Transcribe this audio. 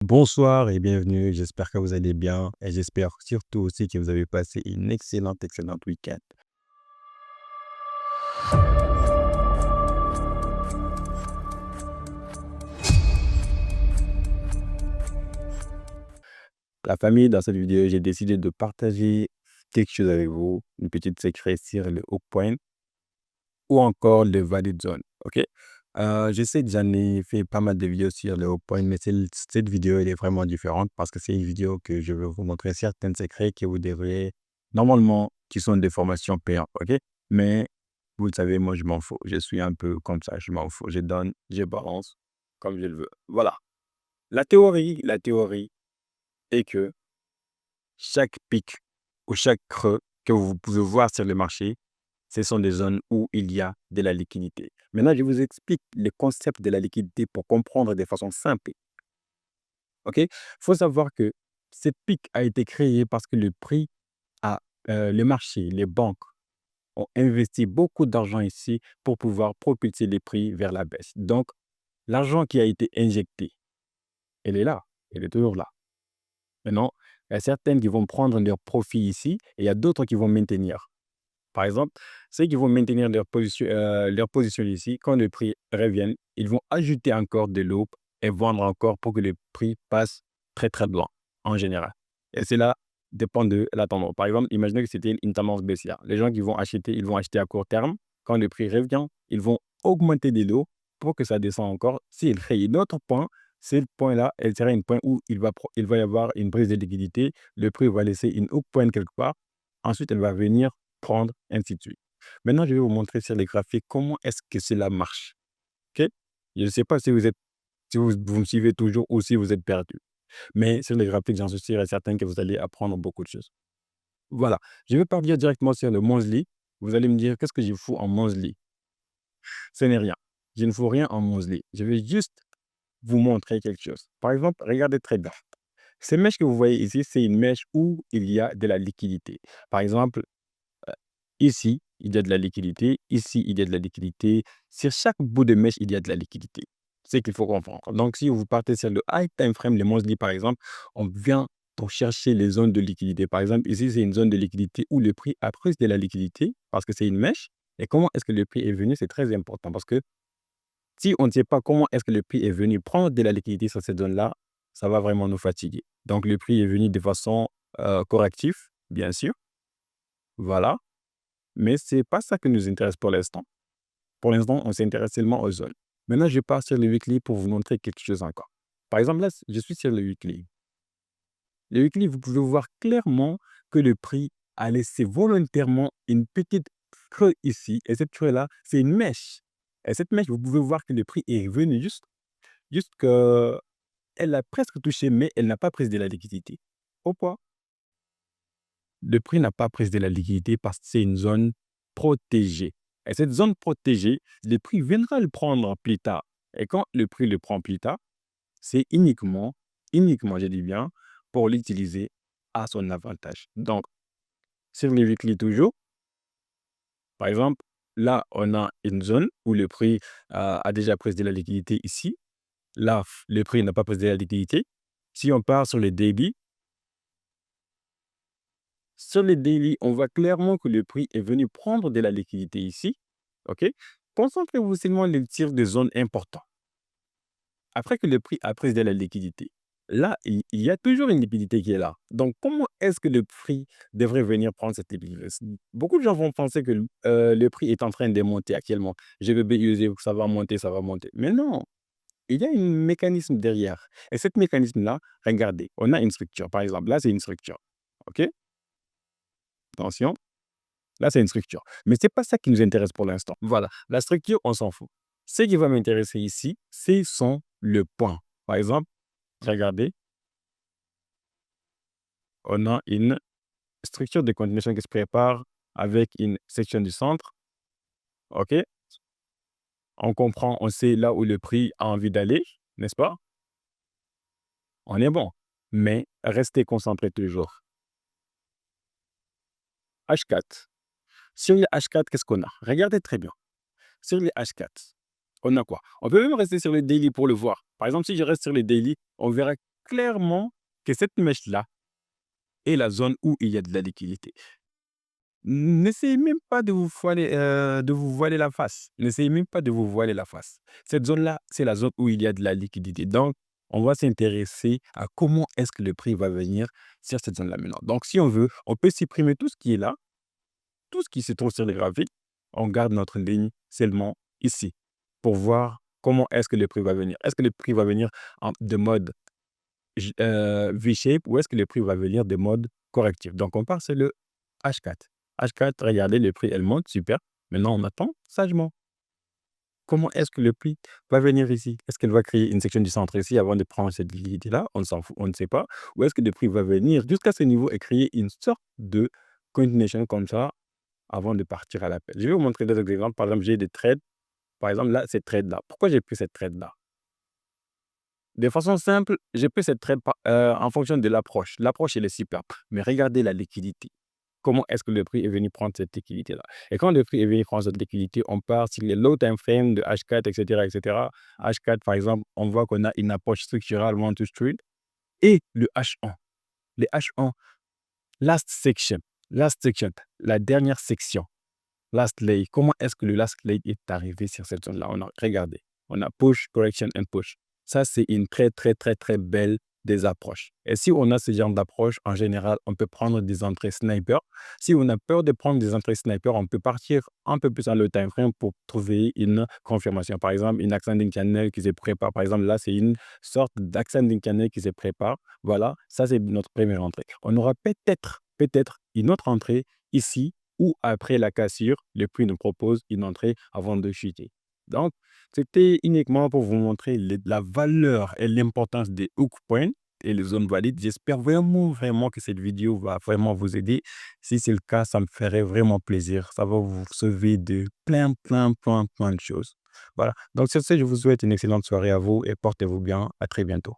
Bonsoir et bienvenue. J'espère que vous allez bien et j'espère surtout aussi que vous avez passé une excellente week-end. La famille, dans cette vidéo, j'ai décidé de partager quelque chose avec vous, une petite secret sur le hook point ou encore le valid zone. Ok? Je sais que j'en ai fait pas mal de vidéos sur le hook point, mais cette vidéo, elle est vraiment différente parce que c'est une vidéo que je vais vous montrer certains secrets que vous devriez, normalement, qui sont des formations payantes. Ok? Mais vous le savez, moi, je m'en fous. Je suis un peu comme ça, je m'en fous. Je donne, je balance comme je le veux. Voilà. La théorie est que chaque pic ou chaque creux que vous pouvez voir sur le marché, ce sont des zones où il y a de la liquidité. Maintenant, je vous explique le concept de la liquidité pour comprendre de façon simple. OK? Il faut savoir que ce pic a été créé parce que le marché, les banques ont investi beaucoup d'argent ici pour pouvoir propulser les prix vers la baisse. Donc, l'argent qui a été injecté, elle est là, elle est toujours là. Maintenant, il y a certaines qui vont prendre leur profit ici et il y a d'autres qui vont maintenir. Par exemple, ceux qui vont maintenir leur position ici, quand le prix revienne, ils vont ajouter encore de l'eau et vendre encore pour que le prix passe très très blanc en général. Et cela dépend de la tendance. Par exemple, imaginez que c'était une tendance baissière. Les gens qui vont acheter, ils vont acheter à court terme. Quand le prix revient, ils vont augmenter de l'eau pour que ça descende encore. S'il crée un autre point, ce point-là, elle sera un point où il va y avoir une prise de liquidité. Le prix va laisser une hook point quelque part. Ensuite, elle va venir prendre, ainsi de suite. Maintenant, je vais vous montrer sur les graphiques comment est-ce que cela marche. OK? Je ne sais pas si vous me suivez toujours ou si vous êtes perdu. Mais sur les graphiques, j'en suis sûr et certain que vous allez apprendre beaucoup de choses. Voilà. Je vais partir directement sur le monthly. Vous allez me dire, qu'est-ce que je fous en monthly? Ce n'est rien. Je ne fous rien en monthly. Je vais juste vous montrer quelque chose. Par exemple, regardez très bien. Ces mèches que vous voyez ici, c'est une mèche où il y a de la liquidité. Par exemple, ici, il y a de la liquidité. Ici, il y a de la liquidité. Sur chaque bout de mèche, il y a de la liquidité. C'est ce qu'il faut comprendre. Donc, si vous partez sur le high time frame, les monthly par exemple, on vient pour chercher les zones de liquidité. Par exemple, ici, c'est une zone de liquidité où le prix a pris de la liquidité parce que c'est une mèche. Et comment est-ce que le prix est venu? C'est très important parce que si on ne sait pas comment est-ce que le prix est venu prendre de la liquidité sur cette zone-là, ça va vraiment nous fatiguer. Donc, le prix est venu de façon corrective, bien sûr. Voilà. Mais ce n'est pas ça qui nous intéresse pour l'instant. Pour l'instant, on s'intéresse seulement aux zones. Maintenant, je pars sur le weekly pour vous montrer quelque chose encore. Par exemple, là, je suis sur le weekly. Le weekly, vous pouvez voir clairement que le prix a laissé volontairement une petite creux ici. Et cette creux-là, c'est une mèche. Et cette mèche, vous pouvez voir que le prix est revenu juste qu'elle a presque touché, mais elle n'a pas pris de la liquidité. Pourquoi? Le prix n'a pas pris de la liquidité parce que c'est une zone protégée. Et cette zone protégée, le prix viendra le prendre plus tard. Et quand le prix le prend plus tard, c'est uniquement, je dis bien, pour l'utiliser à son avantage. Donc, sur les weekly toujours, par exemple, là, on a une zone où le prix a déjà pris de la liquidité ici. Là, le prix n'a pas pris de la liquidité. Si on part sur les daily, on voit clairement que le prix est venu prendre de la liquidité ici. OK? Concentrez-vous seulement sur les tirs de zone importants. Après que le prix a pris de la liquidité, là, il y a toujours une liquidité qui est là. Donc, comment est-ce que le prix devrait venir prendre cette liquidité? Beaucoup de gens vont penser que le prix est en train de monter actuellement. Je vais BUSD, ça va monter, ça va monter. Mais non, il y a un mécanisme derrière. Et ce mécanisme-là, regardez, on a une structure. Par exemple, là, c'est une structure. OK? Attention. Là, c'est une structure. Mais ce n'est pas ça qui nous intéresse pour l'instant. Voilà. La structure, on s'en fout. Ce qui va m'intéresser ici, c'est le point. Par exemple, regardez, on a une structure de continuation qui se prépare avec une section du centre. OK? On comprend, on sait là où le prix a envie d'aller, n'est-ce pas? On est bon. Mais restez concentrés toujours. H4. Sur le H4, qu'est-ce qu'on a? Regardez très bien. Sur les H4, on a quoi? On peut même rester sur le daily pour le voir. Par exemple, si je reste sur le daily, on verra clairement que cette mèche-là est la zone où il y a de la liquidité. N'essayez même pas de vous voiler la face. N'essayez même pas de vous voiler la face. Cette zone-là, c'est la zone où il y a de la liquidité. Donc, on va s'intéresser à comment est-ce que le prix va venir sur cette zone-là maintenant. Donc, si on veut, on peut supprimer tout ce qui est là, tout ce qui se trouve sur les graphiques. On garde notre ligne seulement ici pour voir comment est-ce que le prix va venir. Est-ce que le prix va venir de mode V-shape ou est-ce que le prix va venir de mode correctif? Donc, on part sur le H4. H4, regardez, le prix, elle monte, super. Maintenant, on attend sagement. Comment est-ce que le prix va venir ici? Est-ce qu'elle va créer une section du centre ici avant de prendre cette liquidité-là? On s'en fout, on ne sait pas. Ou est-ce que le prix va venir jusqu'à ce niveau et créer une sorte de continuation comme ça avant de partir à l'appel? Je vais vous montrer d'autres exemples. Par exemple, j'ai des trades. Par exemple, là, cette trade-là. Pourquoi j'ai pris cette trade-là? De façon simple, j'ai pris cette trade en fonction de l'approche. L'approche, elle est superbe. Mais regardez la liquidité. Comment est-ce que le prix est venu prendre cette liquidité-là? Et quand le prix est venu prendre cette liquidité, on part sur les low time frame de H4, etc., etc. H4, par exemple, on voit qu'on a une approche structurale one to street et le H1. Le H1, last section, la dernière section, last lay. Comment est-ce que le last lay est arrivé sur cette zone-là? Regardez, on a push, correction and push. Ça, c'est une très, très, très, très belle des approches. Et si on a ce genre d'approche, en général, on peut prendre des entrées sniper. Si on a peur de prendre des entrées sniper, on peut partir un peu plus dans le time frame pour trouver une confirmation. Par exemple, une ascending channel qui se prépare. Par exemple, là, c'est une sorte d'ascending channel qui se prépare. Voilà, ça, c'est notre première entrée. On aura peut-être une autre entrée ici ou après la cassure, le prix nous propose une entrée avant de chuter. Donc, c'était uniquement pour vous montrer la valeur et l'importance des hook points et les zones valides. J'espère vraiment, vraiment que cette vidéo va vraiment vous aider. Si c'est le cas, ça me ferait vraiment plaisir. Ça va vous sauver de plein de choses. Voilà. Donc, sur ce, je vous souhaite une excellente soirée à vous et portez-vous bien. À très bientôt.